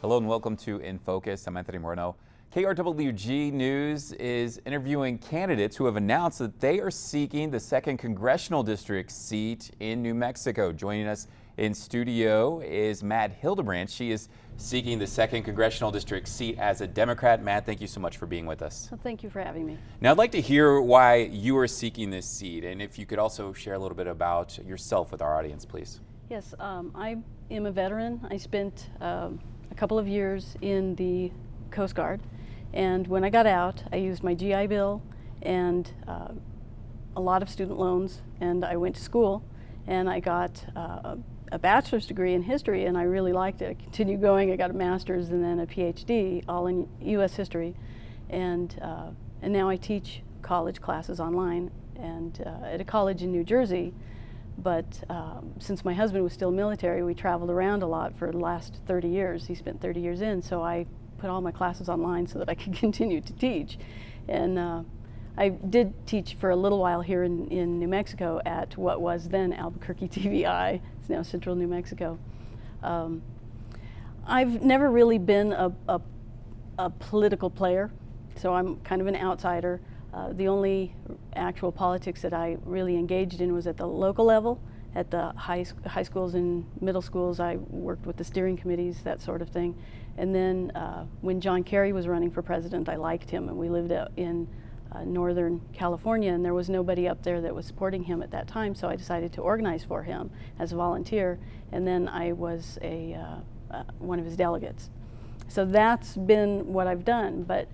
Hello and welcome to In Focus. I'm Anthony Moreno. KRWG News is interviewing candidates who have announced that they are seeking the 2nd Congressional District seat in New Mexico. Joining us in studio is Mad Hildebrandt. She is seeking the 2nd Congressional District seat as a Democrat. Mad, thank you so much for being with us. Well, thank you for having me. Now, I'd like to hear why you are seeking this seat, and if you could also share a little bit about yourself with our audience, please. Yes, I am a veteran. I spent a couple of years in the Coast Guard, and when I got out, I used my GI Bill and a lot of student loans, and I went to school, and I got a bachelor's degree in history, and I really liked it. I continued going. I got a master's and then a PhD, all in U.S. history, and now I teach college classes online and at a college in New Jersey. But since my husband was still military, we traveled around a lot for the last 30 years. He spent 30 years in, so I put all my classes online so that I could continue to teach. And I did teach for a little while here in New Mexico at what was then Albuquerque TVI. It's now Central New Mexico. I've never really been a political player, so I'm kind of an outsider. The only actual politics that I really engaged in was at the local level. At the high schools and middle schools, I worked with the steering committees, that sort of thing. And then when John Kerry was running for president, I liked him, and we lived out in Northern California, and there was nobody up there that was supporting him at that time, so I decided to organize for him as a volunteer, and then I was one of his delegates. So that's been what I've done, but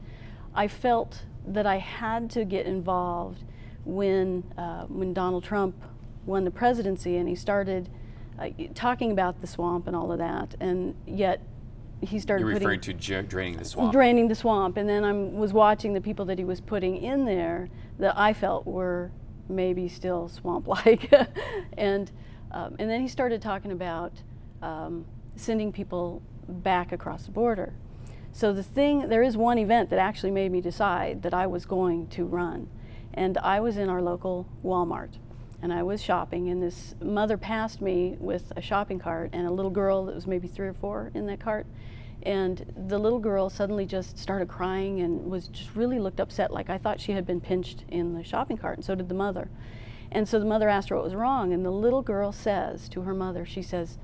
I felt that I had to get involved when Donald Trump won the presidency, and he started talking about the swamp and all of that, and yet he started You're referring to draining the swamp. Draining the swamp, and then I was watching the people that he was putting in there that I felt were maybe still swamp-like, and then he started talking about sending people back across the border. So there is one event that actually made me decide that I was going to run, and I was in our local Walmart, and I was shopping, and this mother passed me with a shopping cart and a little girl that was maybe 3 or 4 in that cart, and the little girl suddenly just started crying and was just really looked upset, like I thought she had been pinched in the shopping cart, and so did the mother. And so the mother asked her what was wrong, and the little girl says to her mother, she says,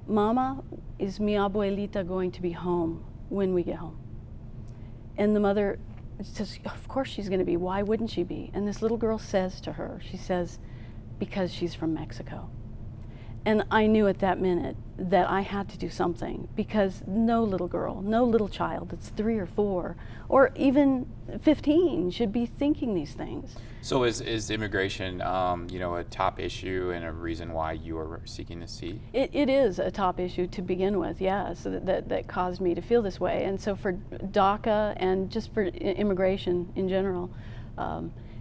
"Mama, is mi abuelita going to be home when we get home?" And the mother says, "Of course she's going to be. Why wouldn't she be?" And this little girl says to her, she says, "Because she's from Mexico." And I knew at that minute that I had to do something, because no little girl, no little child that's 3 or 4 or even 15 should be thinking these things. So is immigration, a top issue and a reason why you are seeking this seat? It is a top issue to begin with, yeah, so that caused me to feel this way. And so for DACA and just for immigration in general,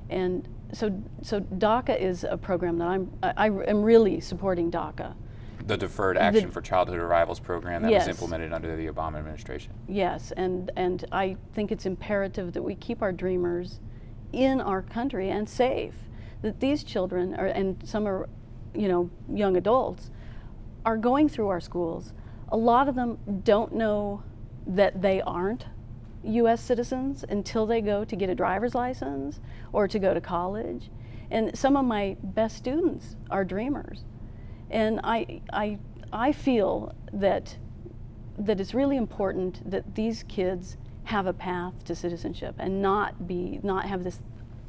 and so DACA is a program that I am really supporting DACA. The Deferred Action for Childhood Arrivals program that Yes. was implemented under the Obama administration. Yes, and I think it's imperative that we keep our dreamers in our country and safe. That these children and some are, young adults, are going through our schools. A lot of them don't know that they aren't U.S. citizens until they go to get a driver's license or to go to college. And some of my best students are dreamers. And I feel that it's really important that these kids have a path to citizenship and not have this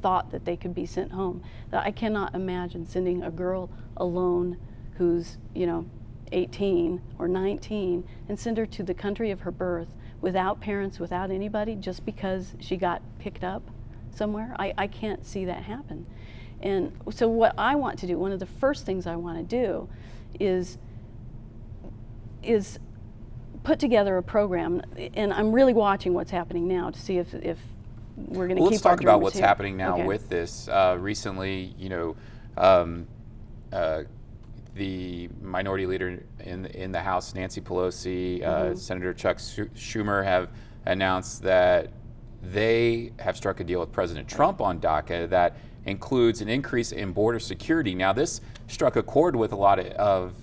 thought that they could be sent home. I cannot imagine sending a girl alone who's 18 or 19 and send her to the country of her birth without parents, without anybody, just because she got picked up somewhere. I can't see that happen. And so what I want to do, one of the first things I want to do is put together a program, and I'm really watching what's happening now to see if we're going to keep our dreamers here. Let's talk about what's happening now with this. Recently, the minority leader in the House, Nancy Pelosi, Senator Chuck Schumer have announced that they have struck a deal with President Trump on DACA that includes an increase in border security. Now, this struck a chord with a lot of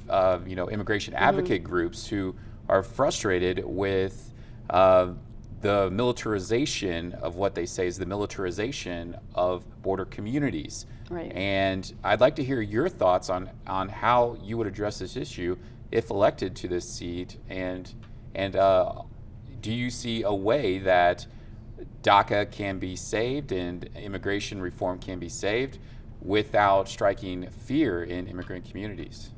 immigration advocate groups who are frustrated with the militarization of what they say is the militarization of border communities. Right. And I'd like to hear your thoughts on how you would address this issue if elected to this seat, and do you see a way that DACA can be saved and immigration reform can be saved without striking fear in immigrant communities?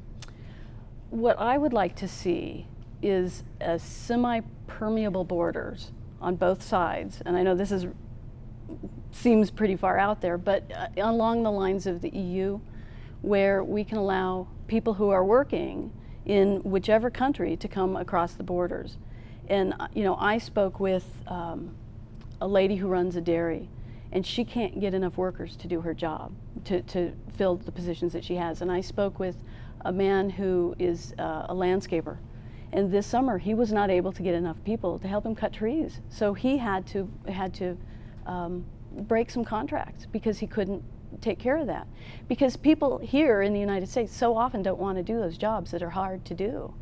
What I would like to see is a semi-permeable borders on both sides, and I know this seems pretty far out there, but along the lines of the EU, where we can allow people who are working in whichever country to come across the borders. And I spoke with a lady who runs a dairy, and she can't get enough workers to do her job, to fill the positions that she has. And I spoke with a man who is a landscaper, and this summer he was not able to get enough people to help him cut trees. So he had to break some contracts because he couldn't take care of that. Because people here in the United States so often don't want to do those jobs that are hard to do.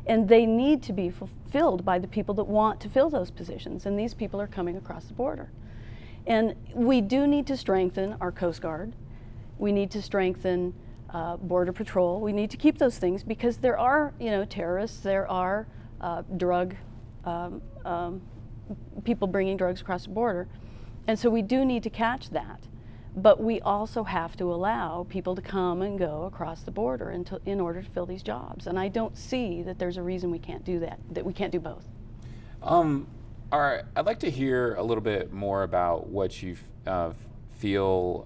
And they need to be fulfilled by the people that want to fill those positions, and these people are coming across the border. And we do need to strengthen our Coast Guard. We need to strengthen Border Patrol. We need to keep those things because there are, terrorists, there are drug people bringing drugs across the border. And so we do need to catch that. But we also have to allow people to come and go across the border in order to fill these jobs. And I don't see that there's a reason we can't do that we can't do both. All right, I'd like to hear a little bit more about what you feel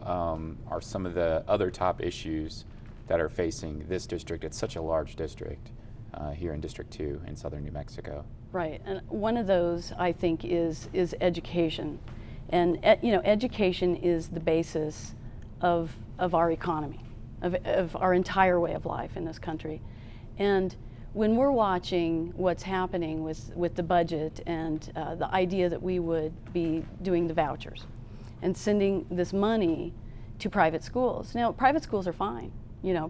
are some of the other top issues that are facing this district. It's such a large district here in District 2 in southern New Mexico. Right, and one of those I think is education. And education is the basis of our economy, of our entire way of life in this country. And when we're watching what's happening with the budget and the idea that we would be doing the vouchers and sending this money to private schools. Now, private schools are fine.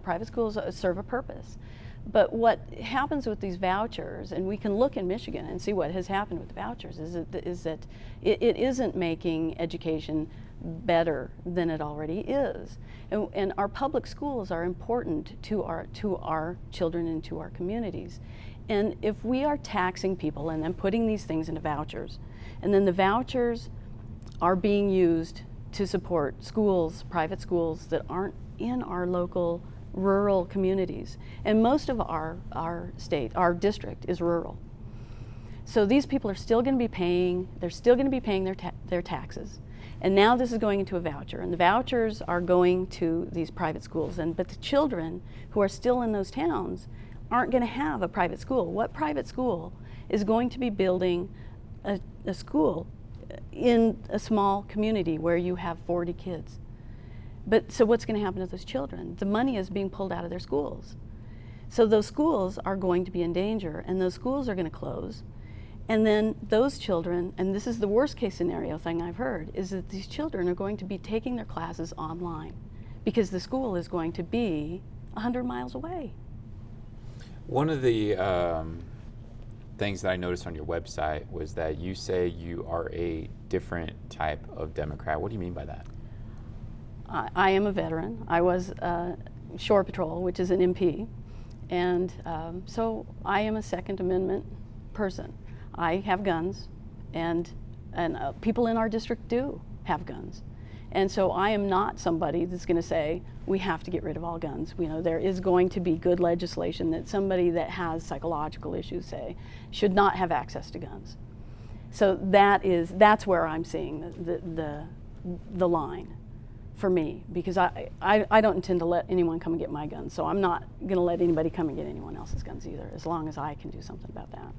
Private schools serve a purpose. But what happens with these vouchers, and we can look in Michigan and see what has happened with the vouchers, is that it isn't making education better than it already is. And our public schools are important to our children and to our communities. And if we are taxing people and then putting these things into vouchers, and then the vouchers are being used to support schools, private schools that aren't in our local rural communities, and most of our district is rural. So these people are still going to be paying, their taxes. And now this is going into a voucher, and the vouchers are going to these private schools. But the children who are still in those towns aren't going to have a private school. What private school is going to be building a school in a small community where you have 40 kids? But so what's going to happen to those children? The money is being pulled out of their schools. So those schools are going to be in danger, and those schools are going to close. And then those children, and this is the worst case scenario thing I've heard, is that these children are going to be taking their classes online because the school is going to be 100 miles away. One of the things that I noticed on your website was that you say you are a different type of Democrat. What do you mean by that? I am a veteran. I was Shore Patrol, which is an MP, and so I am a Second Amendment person. I have guns, and people in our district do have guns. And so I am not somebody that's going to say, we have to get rid of all guns. There is going to be good legislation that somebody that has psychological issues, say, should not have access to guns. So that's where I'm seeing the line for me, because I don't intend to let anyone come and get my guns, so I'm not going to let anybody come and get anyone else's guns either, as long as I can do something about that.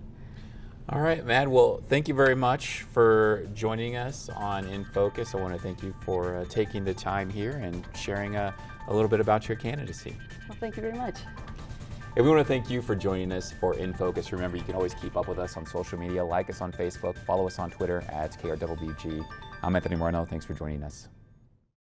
All right, Mad. Well, thank you very much for joining us on In Focus. I want to thank you for taking the time here and sharing a little bit about your candidacy. Well, thank you very much. And we want to thank you for joining us for In Focus. Remember, you can always keep up with us on social media. Like us on Facebook. Follow us on Twitter at KRWG. I'm Anthony Moreno. Thanks for joining us.